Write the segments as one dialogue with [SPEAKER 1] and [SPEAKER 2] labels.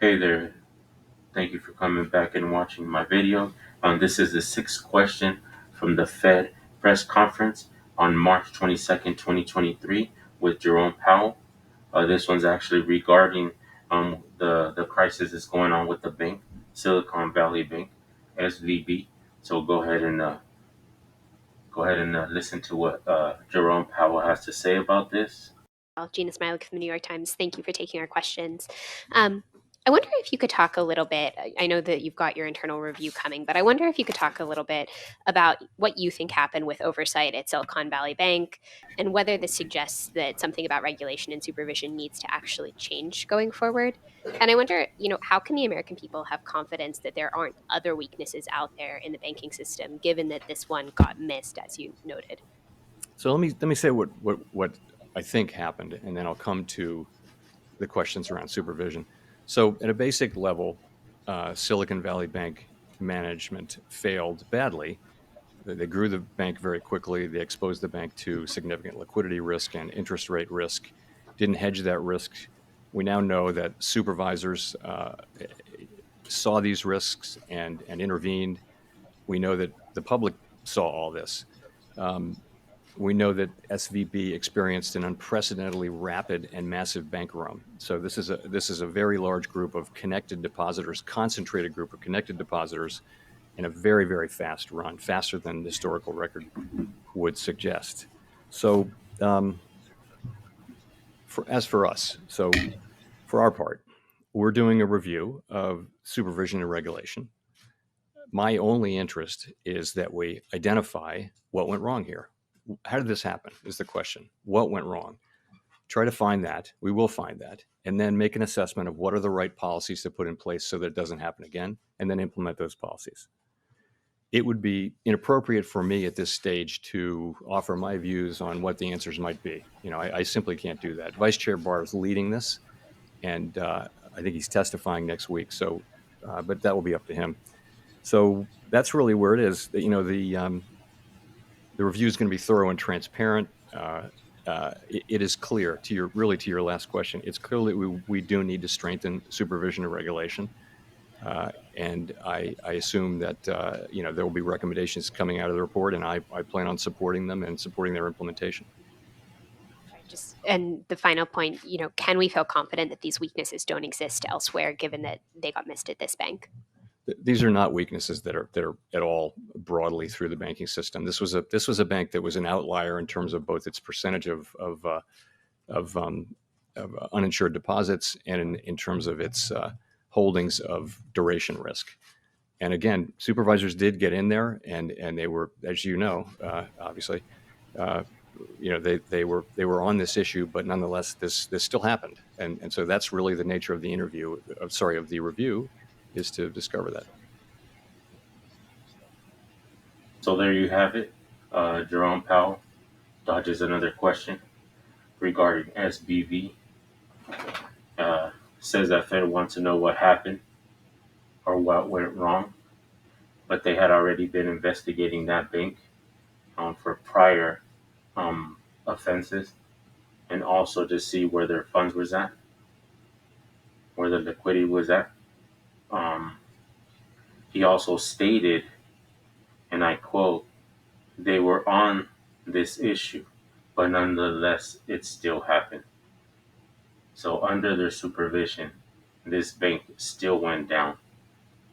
[SPEAKER 1] Hey there, thank you for coming back and watching my video. This is the sixth question from the Fed press conference on March 22nd, 2023 with Jerome Powell. This one's actually regarding the crisis that's going on with the bank, Silicon Valley Bank, SVB. So go ahead and listen to what Jerome Powell has to say about this.
[SPEAKER 2] Gina Smilik from the New York Times. Thank you for taking our questions. I wonder if you could talk a little bit. I know that you've got your internal review coming, but I wonder if you could talk a little bit about what you think happened with oversight at Silicon Valley Bank and whether this suggests that something about regulation and supervision needs to actually change going forward. And I wonder, how can the American people have confidence that there aren't other weaknesses out there in the banking system, given that this one got missed, as you noted?
[SPEAKER 3] So let me say what I think happened, and then I'll come to the questions around supervision. So at a basic level, Silicon Valley Bank management failed badly. They grew the bank very quickly. They exposed the bank to significant liquidity risk and interest rate risk, didn't hedge that risk. We now know that supervisors saw these risks and intervened. We know that the public saw all this. We know that SVB experienced an unprecedentedly rapid and massive bank run. So this is a very large group of connected depositors, concentrated group of connected depositors, in a very, very fast run, faster than the historical record would suggest. So as for us, so for our part, we're doing a review of supervision and regulation. My only interest is that we identify what went wrong here. How did this happen is the question. What went wrong? Try to find that. We will find that. And then make an assessment of what are the right policies to put in place so that it doesn't happen again, and then implement those policies. It would be inappropriate for me at this stage to offer my views on what the answers might be. I simply can't do that. Vice Chair Barr is leading this, and I think he's testifying next week. So, but that will be up to him. So that's really where it is. The review is going to be thorough and transparent. It is clear to your last question. It's clear that we do need to strengthen supervision and regulation. And I assume that there will be recommendations coming out of the report, and I plan on supporting them and supporting their implementation.
[SPEAKER 2] And the final point, can we feel confident that these weaknesses don't exist elsewhere, given that they got missed at this bank?
[SPEAKER 3] These are not weaknesses that are at all broadly through the banking system. This was a bank that was an outlier in terms of both its percentage of uninsured deposits and in terms of its holdings of duration risk. And again, supervisors did get in there, and they were, as you know, obviously, they were on this issue, but nonetheless, this still happened. And so that's really the nature of the of the review, is to discover that.
[SPEAKER 1] So there you have it. Jerome Powell dodges another question regarding SBV. Says that Fed wants to know what happened or what went wrong, but they had already been investigating that bank for prior offenses, and also to see where their funds was at, where the liquidity was at. He also stated, and I quote, "They were on this issue, but nonetheless, it still happened." So under their supervision, this bank still went down.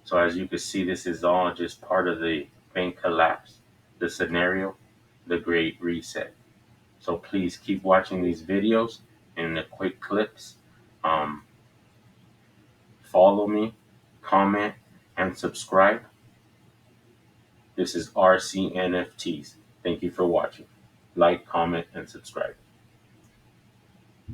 [SPEAKER 1] So as you can see, this is all just part of the bank collapse, the scenario, the Great Reset. So please keep watching these videos and the quick clips. Follow me, comment, and subscribe. This is RC NFTs. Thank you for watching. Like, comment, and subscribe.